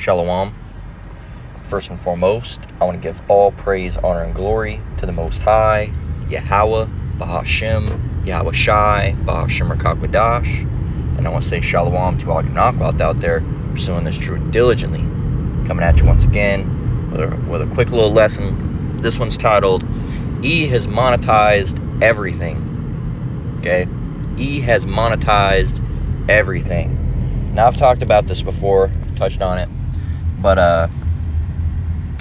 Shalom. First and foremost, I want to give all praise, honor, and glory to the Most High, Yahweh, Bahashem, Yahweh Shai, Bahashem Rakakwadash. And I want to say Shalom to all Kanakwath out there pursuing this truth diligently. Coming at you once again with a quick little lesson. This one's titled, E has monetized everything. Okay? E has monetized everything. Now, I've talked about this before, touched on it, but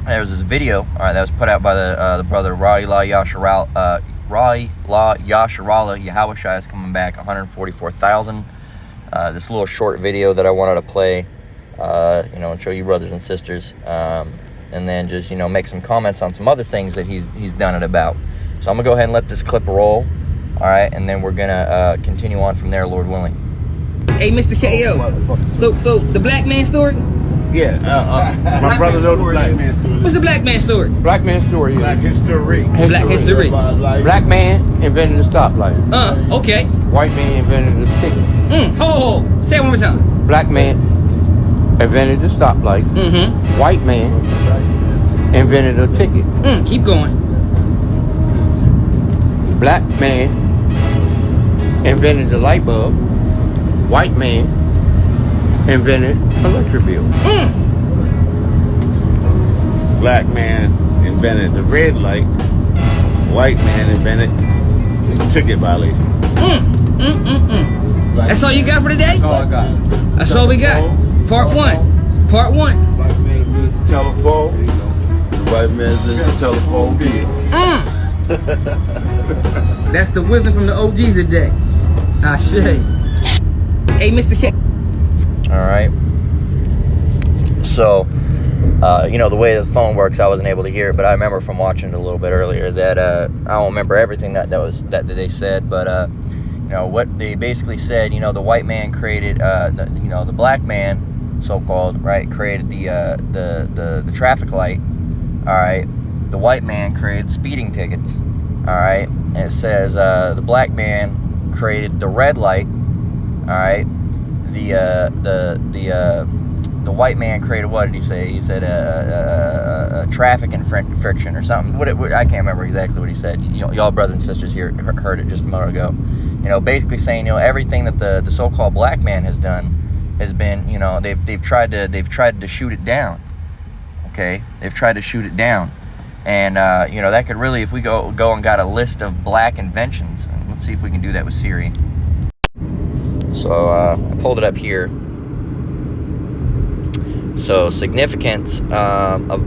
there was this video, all right, that was put out by the brother Rai La Yasharala. Yahweh Shai is coming back, 144,000. This little short video that I wanted to play, and show you brothers and sisters, and then just make some comments on some other things that he's done it about. So I'm gonna go ahead and let this clip roll, all right, and then we're gonna continue on from there, Lord willing. Hey, Mr. KO. So the black man story? Yeah. My brother knows the black man story. What's the black man story? Black man story. Black history. Black history. Black man invented the stoplight. Okay. White man invented the ticket. Hold. Say it one more time. Black man invented the stoplight. Mm-hmm. White man invented a ticket. Keep going. Black man invented the light bulb. White man invented electric bill. Black man invented the red light. White man invented the ticket violation. That's all you got for today? That's all I got. That's all we got. Part one. Part one. Black man invented the telephone. White man invented the telephone bill. That's the wisdom from the OGs today. Ashe. Hey, Mr. K. All right. So, the way the phone works, I wasn't able to hear it, but I remember from watching it a little bit earlier that I don't remember everything that they said, but what they basically said. The white man created, the black man, so-called, right, created the traffic light. All right. The white man created speeding tickets. All right. And it says the black man created the red light. All right. The white man created, what did he say? He said traffic and friction or something. I can't remember exactly what he said. Y'all brothers and sisters here heard it just a moment ago. Basically saying everything that the so-called black man has done has been they've tried to shoot it down. Okay, they've tried to shoot it down, and that could really, if we go and got a list of black inventions, and let's see if we can do that with Siri. So I pulled it up here. So significance of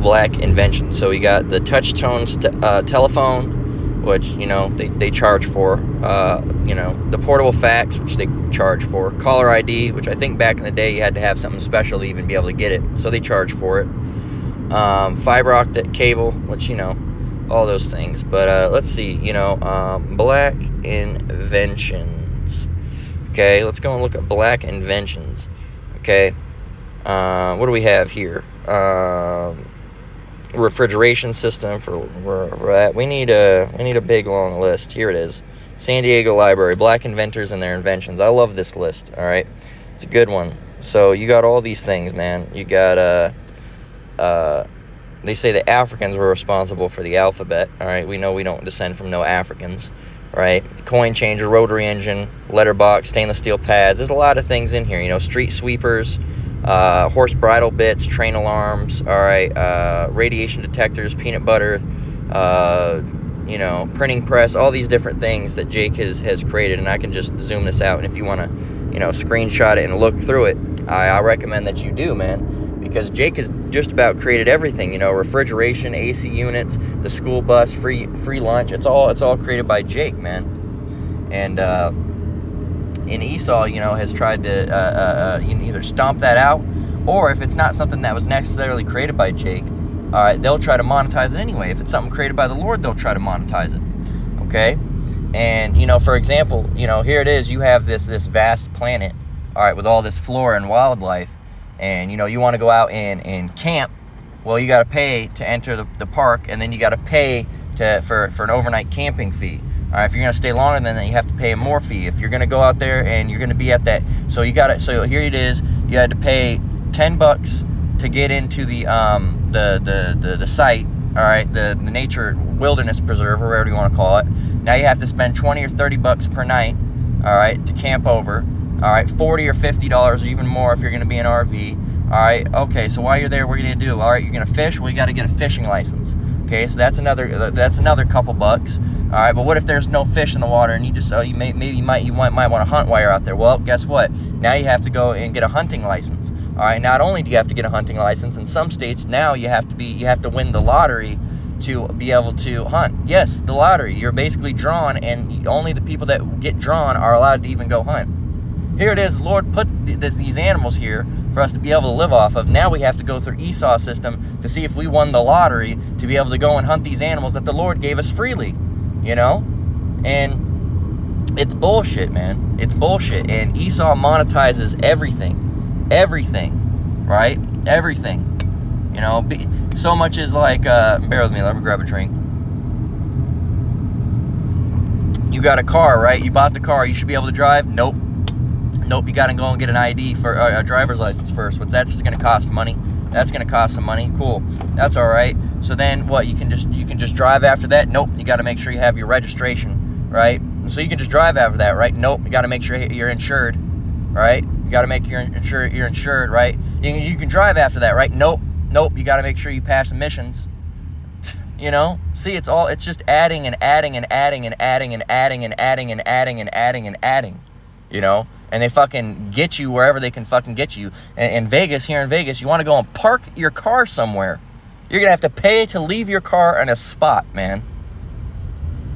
black inventions. So we got the touch tone telephone, which they charge for. The portable fax, which they charge for. Caller ID, which I think back in the day you had to have something special to even be able to get it, so they charge for it. Fiber optic cable, which all those things. But let's see, black inventions. Okay, let's go and look at black inventions. Okay, what do we have here? Refrigeration system for that. We need a big long list. Here it is. San Diego Library, black inventors and their inventions. I love this list. All right, it's a good one. So you got all these things, man. You got they say the Africans were responsible for the alphabet. All right, we know we don't descend from no Africans, right? Coin changer, rotary engine, letterbox, stainless steel pads. There's a lot of things in here. Street sweepers, horse bridle bits, train alarms. All right, radiation detectors, peanut butter, printing press. All these different things that Jake has created, and I can just zoom this out. And if you want to, screenshot it and look through it, I recommend that you do, man. Because Jake has just about created everything, refrigeration, AC units, the school bus, free lunch. It's all created by Jake, man. And Esau, has tried to either stomp that out, or if it's not something that was necessarily created by Jake, all right, they'll try to monetize it anyway. If it's something created by the Lord, they'll try to monetize it. Okay, and for example, here it is. You have this vast planet, all right, with all this flora and wildlife. And you want to go out and camp. Well, you got to pay to enter the park, and then you got to pay for an overnight camping fee. All right, if you're going to stay longer than that, you have to pay a more fee. If you're going to go out there and you're going to be at that, so you got it. So here it is. You had to pay $10 to get into the site. All right, the nature wilderness preserve, or whatever you want to call it. Now you have to spend $20 or $30 per night. All right, to camp over. All right, $40 or $50 or even more if you're going to be an RV. All right, okay. So while you're there, what are you going to do? All right, you're going to fish. Well, you got to get a fishing license. Okay, so that's another couple bucks. All right, but what if there's no fish in the water and you just you might want to hunt while you're out there? Well, guess what? Now you have to go and get a hunting license. All right, not only do you have to get a hunting license, in some states now you have to win the lottery to be able to hunt. Yes, the lottery. You're basically drawn, and only the people that get drawn are allowed to even go hunt. Here it is. Lord put these animals here for us to be able to live off of. Now we have to go through Esau's system to see if we won the lottery to be able to go and hunt these animals that the Lord gave us freely. You know? And it's bullshit, man. It's bullshit. And Esau monetizes everything. Everything. Right? Everything. You know? So much is like, bear with me, let me grab a drink. You got a car, right? You bought the car. You should be able to drive? Nope. Nope, you got to go and get an ID for a driver's license first. What's that's going to cost money? That's going to cost some money. Cool. That's all right. So then what? You can just drive after that? Nope. You got to make sure you have your registration, right? So you can just drive after that, right? Nope. You got to make sure you're insured, right? You got to make you're insured, right? You can drive after that, right? Nope. Nope. You got to make sure you pass emissions. You know? See, it's just adding and adding and adding and adding and adding and adding and adding and adding and adding. You know? And they fucking get you wherever they can fucking get you. In Vegas, here in Vegas, you want to go and park your car somewhere. You're going to have to pay to leave your car in a spot, man.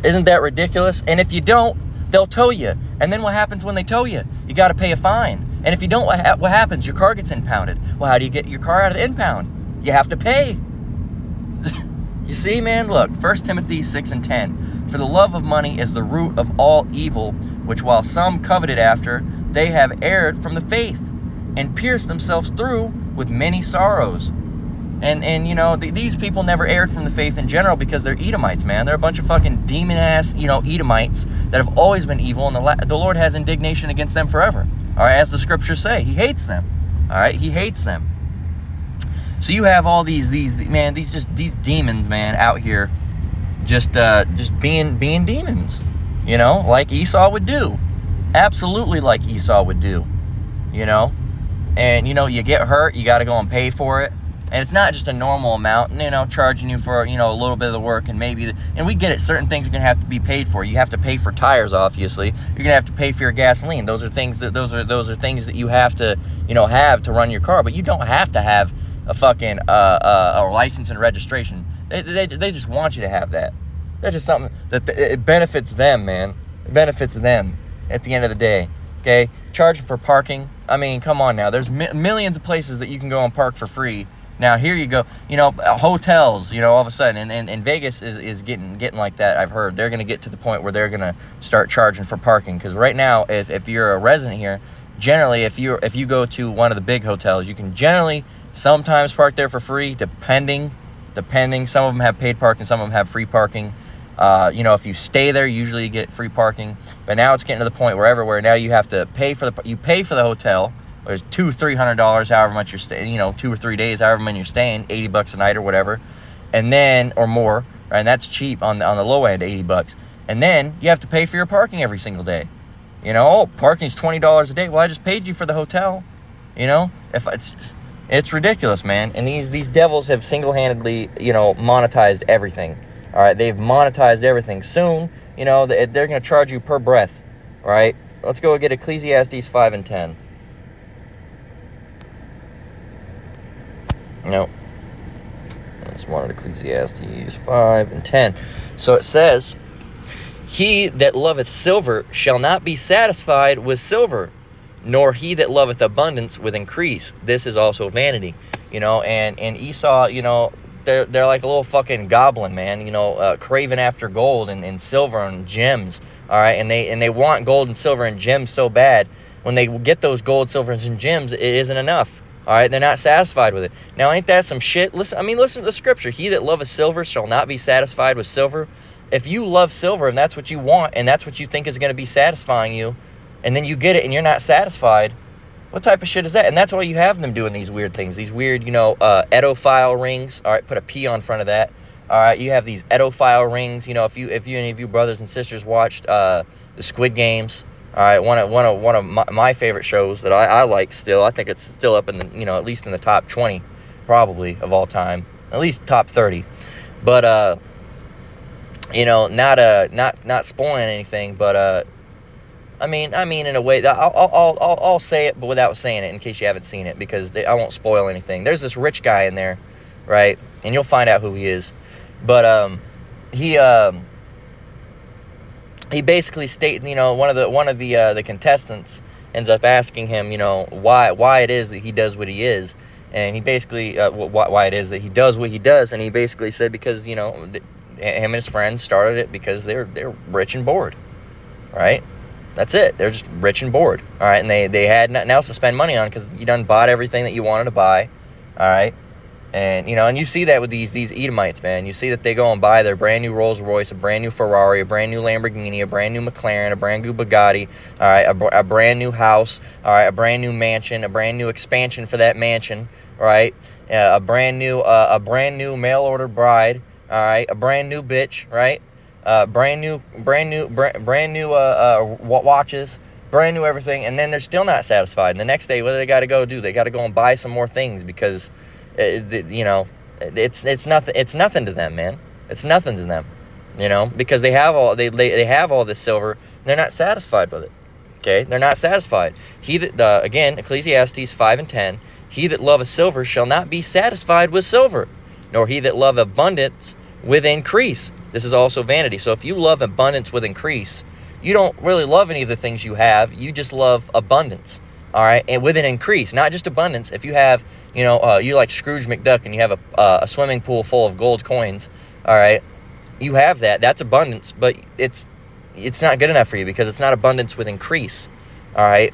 Isn't that ridiculous? And if you don't, they'll tow you. And then what happens when they tow you? You got to pay a fine. And if you don't, what happens? Your car gets impounded. Well, how do you get your car out of the impound? You have to pay. You see, man? Look, 1 Timothy 6:10. For the love of money is the root of all evil, which while some coveted after, they have erred from the faith, and pierced themselves through with many sorrows. And you know, these people never erred from the faith in general because they're Edomites, man. They're a bunch of fucking demon-ass, Edomites that have always been evil, and the Lord has indignation against them forever. All right, as the scriptures say, He hates them. All right, He hates them. So you have all these demons, man, out here, just being demons, like Esau would do, absolutely like Esau would do, and you get hurt, you got to go and pay for it, and it's not just a normal amount, charging you for a little bit of the work, and we get it. Certain things are gonna have to be paid for. You have to pay for tires, obviously. You're gonna have to pay for your gasoline. Those are things that you have to have to run your car, but you don't have to have a fucking a license and registration. They just want you to have that. That's just something that it benefits them, man. It benefits them at the end of the day. Okay, charging for parking. I mean, come on now. There's millions of places that you can go and park for free. Now here you go. Hotels. All of a sudden, and Vegas is getting like that. I've heard they're gonna get to the point where they're gonna start charging for parking. Because right now, if you're a resident here, generally, if you go to one of the big hotels, you can generally sometimes park there for free, depending. Some of them have paid parking, some of them have free parking. If you stay there, usually you get free parking. But now it's getting to the point where everywhere now you have to pay for the hotel. There's $200-$300, however much you're staying. 2 or 3 days, however many you're staying, $80 a night or whatever, and then or more. Right? And that's cheap on the low end, $80. And then you have to pay for your parking every single day. Parking's $20 a day. Well, I just paid you for the hotel. If it's ridiculous, man. And these devils have single-handedly, monetized everything. All right, they've monetized everything. Soon, they're going to charge you per breath. All right, let's go get Ecclesiastes 5 and 10. No, that's one of Ecclesiastes 5 and 10. So it says, "He that loveth silver shall not be satisfied with silver, nor he that loveth abundance with increase. This is also vanity." And Esau, they're like a little fucking goblin, man, craving after gold and silver and gems. All right, and they want gold and silver and gems so bad. When they get those gold, silver, and gems, it isn't enough. All right, they're not satisfied with it. Now, ain't that some shit? Listen to the scripture. "He that loveth silver shall not be satisfied with silver, if you love silver and that's what you want and that's what you think is going to be satisfying you, and then you get it and you're not satisfied, what type of shit is that? And that's why you have them doing these weird things, these weird, edophile rings. All right, put a P on front of that. All right, you have these edophile rings. If any of you brothers and sisters watched the Squid Games, all right, one of my favorite shows that I like still. I think it's still up in the, at least in the top 20, probably, of all time, at least top 30. But not spoiling anything, but I mean, in a way, I'll say it, but without saying it, in case you haven't seen it, because I won't spoil anything. There's this rich guy in there, right? And you'll find out who he is. But he basically stated, one of the contestants ends up asking him, why it is that he does what he is, and he basically why it is that he does what he does, and he basically said because him and his friends started it because they're rich and bored, right? That's it. They're just rich and bored, all right, and they had nothing else to spend money on because you done bought everything that you wanted to buy, all right. And, and you see that with these Edomites, man. You see that they go and buy their brand new Rolls Royce, a brand new Ferrari, a brand new Lamborghini, a brand new McLaren, a brand new Bugatti, all right, a brand new house, all right, a brand new mansion, a brand new expansion for that mansion, right, a brand new mail order bride, all right, a brand new bitch, right, brand new watches, brand new everything, and then they're still not satisfied. And the next day, what do they got to go do? They got to go and buy some more things because it's nothing to them, man. It's nothing to them, because they have all they have all this silver. And they're not satisfied with it. Okay, they're not satisfied. He that again, Ecclesiastes 5:10. He that loveth silver shall not be satisfied with silver, nor he that loveth abundance with increase. This is also vanity. So if you love abundance with increase, you don't really love any of the things you have. You just love abundance. All right, and with an increase, not just abundance. If you have, you like Scrooge McDuck and you have a swimming pool full of gold coins, all right, you have that. That's abundance, but it's not good enough for you because it's not abundance with increase, all right.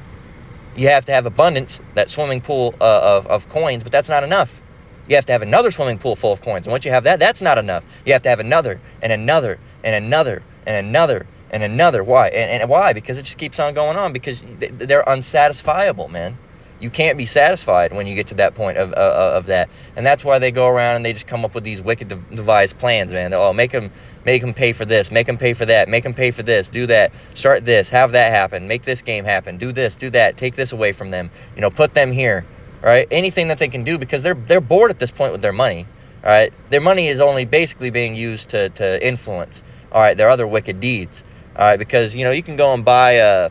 You have to have abundance, that swimming pool of coins, but that's not enough. You have to have another swimming pool full of coins, and once you have that, that's not enough. You have to have another and another and another and another and another. Why? And why? Because it just keeps on going on, because they're unsatisfiable, man. You can't be satisfied when you get to that point of that. And that's why they go around and they just come up with these wicked devised plans, man. Oh, make them pay for this, make them pay for that, make them pay for this, do that, start this, have that happen, make this game happen, do this, do that, take this away from them, put them here, right? Anything that they can do, because they're bored at this point with their money, all right? Their money is only basically being used to influence, all right, their other wicked deeds. All right, because, you can go and buy a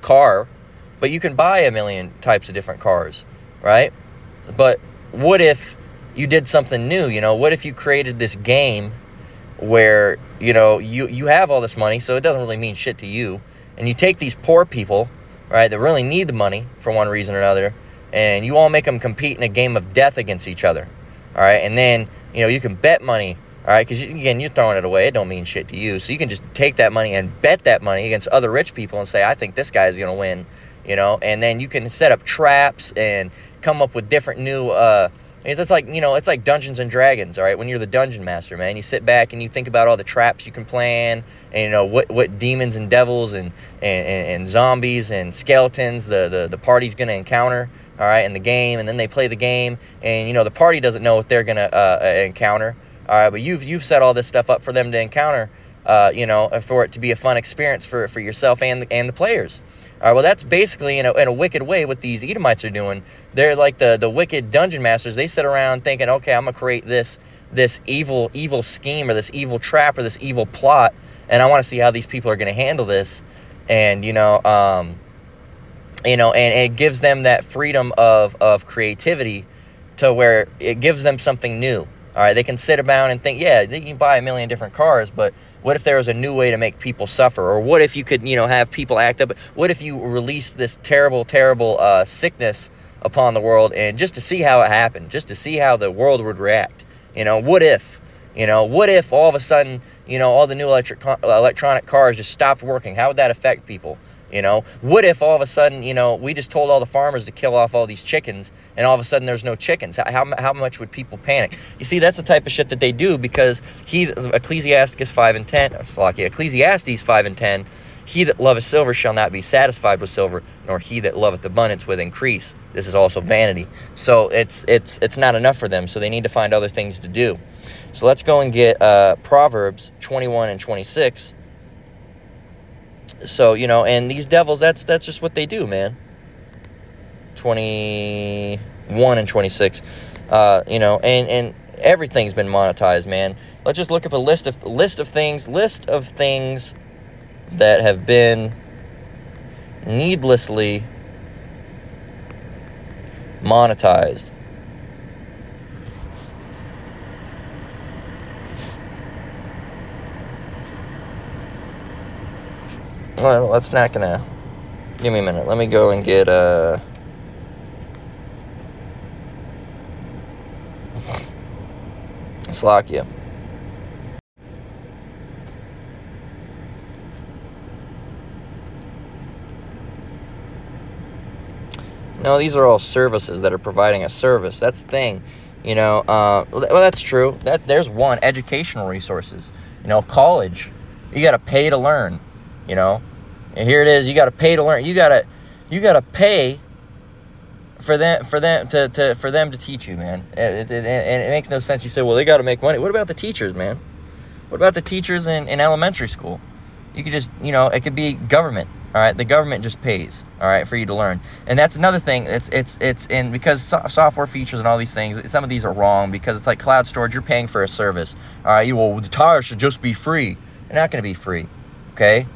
car, but you can buy a million types of different cars, right? But what if you did something new? What if you created this game where, you have all this money, so it doesn't really mean shit to you, and you take these poor people, right, that really need the money for one reason or another, and you all make them compete in a game of death against each other, all right? And then, you can bet money. All right, because, again, you're throwing it away. It don't mean shit to you. So you can just take that money and bet that money against other rich people and say, I think this guy's going to win, And then you can set up traps and come up with different new, it's like Dungeons and Dragons, all right? When you're the dungeon master, man, you sit back and you think about all the traps you can plan and, what demons and devils and zombies and skeletons the party's going to encounter, all right, in the game. And then they play the game and, the party doesn't know what they're going to encounter. All right, but you've set all this stuff up for them to encounter, for it to be a fun experience for yourself and the players. All right, well, that's basically in a wicked way what these Edomites are doing. They're like the wicked dungeon masters. They sit around thinking, okay, I'm gonna create this evil scheme or this evil trap or this evil plot, and I want to see how these people are gonna handle this, and and it gives them that freedom of creativity to where it gives them something new. All right, they can sit around and think, yeah, they can buy a million different cars, but what if there was a new way to make people suffer? Or what if you could, have people act up? What if you released this terrible, terrible sickness upon the world, and just to see how it happened, just to see how the world would react? What if all of a sudden, all the new electronic cars just stopped working? How would that affect people? You know, what if all of a sudden, you know, we just told all the farmers to kill off all these chickens, and all of a sudden there's no chickens? How much would people panic? You see, that's the type of shit that they do, because Ecclesiastes 5 and 10, Ecclesiastes 5 and 10, he that loveth silver shall not be satisfied with silver, nor he that loveth abundance with increase. This is also vanity. So it's not enough for them, so they need to find other things to do. So let's go and get Proverbs 21 and 26. So, you know, and these devils, that's just what they do, man. 21 and 26. You know, and everything's been monetized, man. Let's just look up a list of things that have been needlessly monetized. Well, that's not gonna... Give me a minute. Let me go and get Slovakia. No, these are all services that are providing a service. That's the thing. You know, well, that's true. There's one. Educational resources. You know, college. You got to pay to learn. You know, and here it is. You got to pay to learn. You got to pay for them to teach you, man. And it makes no sense. You say, well, they got to make money. What about the teachers, man? What about the teachers in elementary school? You could just, you know, it could be government. All right, the government just pays, all right, for you to learn. And that's another thing. It's in, because software features and all these things, some of these are wrong, because it's like cloud storage. You're paying for a service. All right, well, the tires should just be free. They're not going to be free, okay?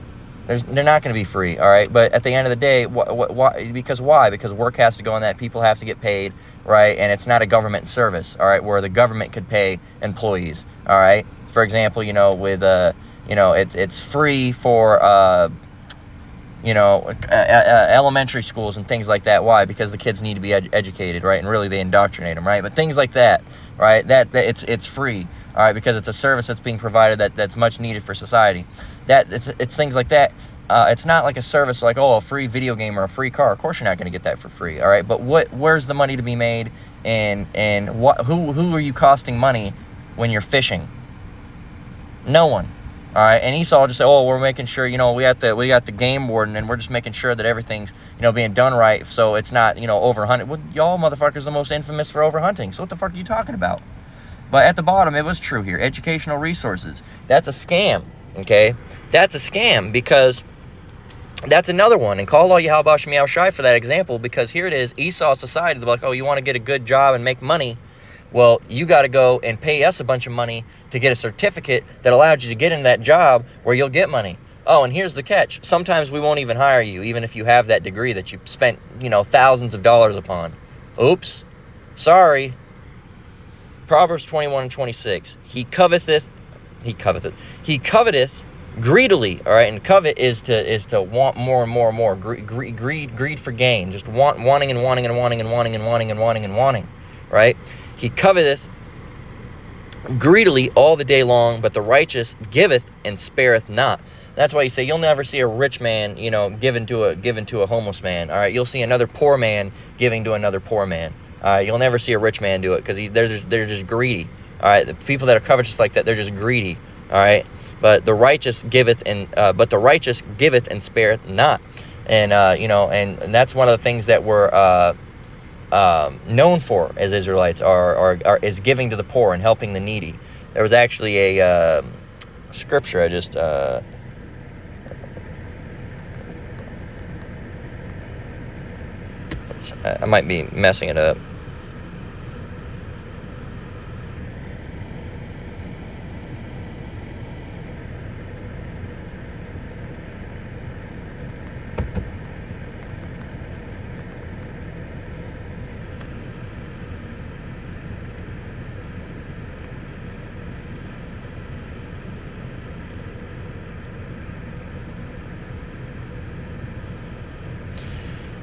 They're not going to be free, all right? But at the end of the day, why? Because why? Because work has to go on that. People have to get paid, right? And it's not a government service, all right, where the government could pay employees, all right? For example, you know, with, you know, it's free for, you know, elementary schools and things like that. Why? Because the kids need to be educated, right? And really they indoctrinate them, right? But things like that, right? That it's free, all right? Because it's a service that's being provided that's much needed for society. It's things like that. It's not like a service like, oh, a free video game or a free car. Of course you're not going to get that for free, all right? But where's the money to be made, and who are you costing money when you're fishing? No one. All right, and Esau just said, oh, we're making sure, you know, we got the game warden, and we're just making sure that everything's, you know, being done right, so it's not, you know, overhunted. Well, y'all motherfuckers are the most infamous for overhunting, so what the fuck are you talking about? But at the bottom, it was true here. Educational resources. That's a scam, okay? That's a scam, because that's another one. And call all you Yahweh Shem Shai for that example, because here it is, Esau society. They're like, oh, you want to get a good job and make money? Well, you got to go and pay us a bunch of money to get a certificate that allowed you to get in that job where you'll get money. Oh, and here's the catch. Sometimes we won't even hire you, even if you have that degree that you spent, you know, thousands of dollars upon. Oops. Sorry. Proverbs 21 and 26. He coveteth greedily. All right, and covet is to want more and more and more. Greed for gain. Just wanting and wanting and wanting and wanting and wanting and wanting and wanting. Right? He coveteth greedily all the day long, but the righteous giveth and spareth not. That's why you say you'll never see a rich man, you know, given to a homeless man. All right, you'll see another poor man giving to another poor man. All right, you'll never see a rich man do it, because they're just greedy. All right, the people that are covetous like that, they're just greedy. All right, but the righteous giveth and spareth not. And you know, and that's one of the things that we're known for as Israelites is giving to the poor and helping the needy. There was actually a scripture I might be messing it up.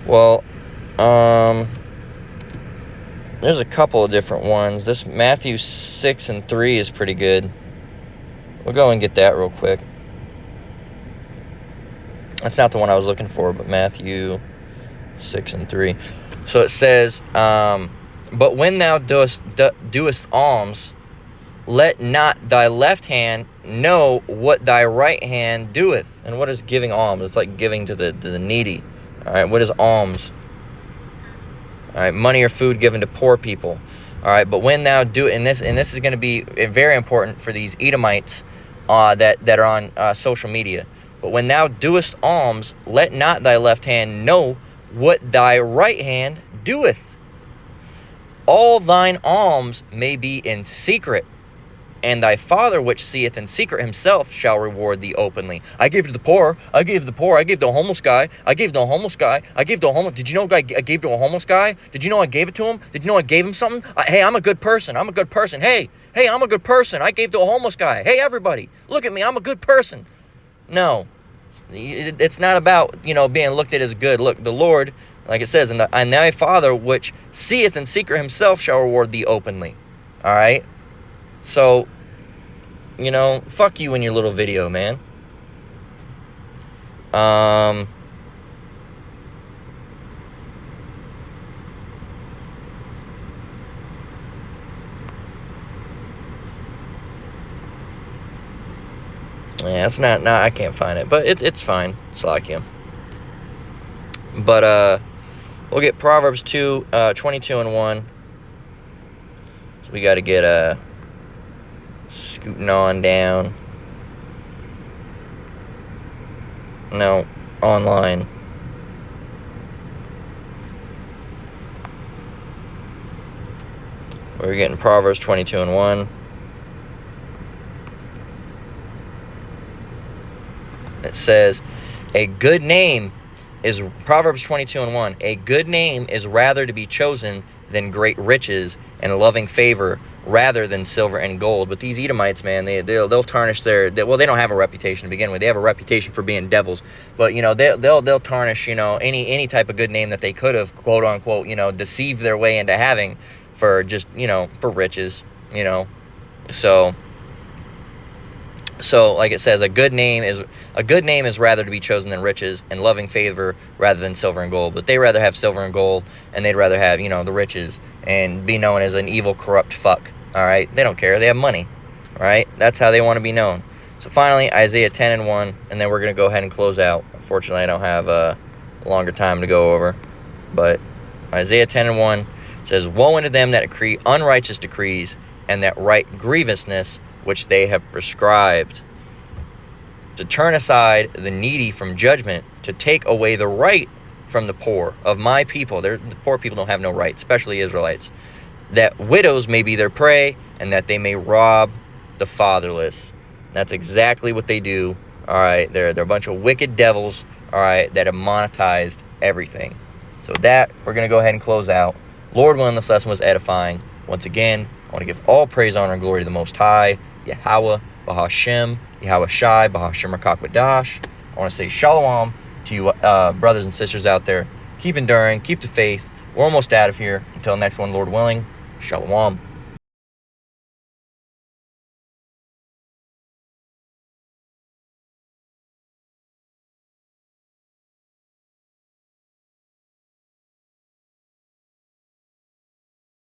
Well, there's a couple of different ones. This Matthew 6 and 3 is pretty good. We'll go and get that real quick. That's not the one I was looking for, but Matthew 6:3. So it says, but when thou doest alms, let not thy left hand know what thy right hand doeth. And what is giving alms? It's like giving to the needy. All right, what is alms? All right, money or food given to poor people. All right, but when thou do, and this is going to be very important for these Edomites that are on social media. But when thou doest alms, let not thy left hand know what thy right hand doeth. All thine alms may be in secret, and thy Father which seeth in secret himself shall reward thee openly. I gave to the poor. I gave to the poor. I gave to a homeless guy. I gave to a homeless guy. I gave to a homeless. Did you know I gave to a homeless guy? Did you know I gave it to him? Did you know I gave him something? Hey, I'm a good person. I'm a good person. Hey, I'm a good person. I gave to a homeless guy. Hey, everybody, look at me. I'm a good person. No, it's not about, being looked at as good. Look, the Lord, like it says, and thy Father which seeth in secret himself shall reward thee openly. All right? So, fuck you in your little video, man. Yeah, it's not, I can't find it, but it's fine. Slack But, we'll get Proverbs 22 and 1. So we got to get, scooting on down. No, online. We're getting Proverbs 22 and 1. It says, a good name is, Proverbs 22 and 1, a good name is rather to be chosen than great riches, and loving favor rather than silver and gold. But these Edomites, man, they'll tarnish they don't have a reputation to begin with. They have a reputation for being devils, but they'll tarnish any type of good name that they could have, quote unquote, deceived their way into having for just for riches. So like it says, a good name is rather to be chosen than riches, and loving favor rather than silver and gold. But they rather have silver and gold, and they'd rather have the riches and be known as an evil, corrupt fuck. All right, they don't care. They have money. All right, that's how they want to be known. So finally, Isaiah 10 and 1, and then we're gonna go ahead and close out. Unfortunately, I don't have a longer time to go over, but Isaiah 10 and 1 says, woe unto them that decree unrighteous decrees, and that write grievousness which they have prescribed, to turn aside the needy from judgment, to take away the right from the poor of my people. The poor people don't have no right, especially Israelites. That widows may be their prey, and that they may rob the fatherless. That's exactly what they do. All right, they're a bunch of wicked devils, all right, that have monetized everything. So that, we're going to go ahead and close out. Lord willing, this lesson was edifying. Once again, I want to give all praise, honor, and glory to the Most High, Yahweh, Bahashem, Yahweh Shai, Bahashem Rakakbadash. I want to say shalom to you brothers and sisters out there. Keep enduring, keep the faith. We're almost out of here. Until next one, Lord willing, shalom.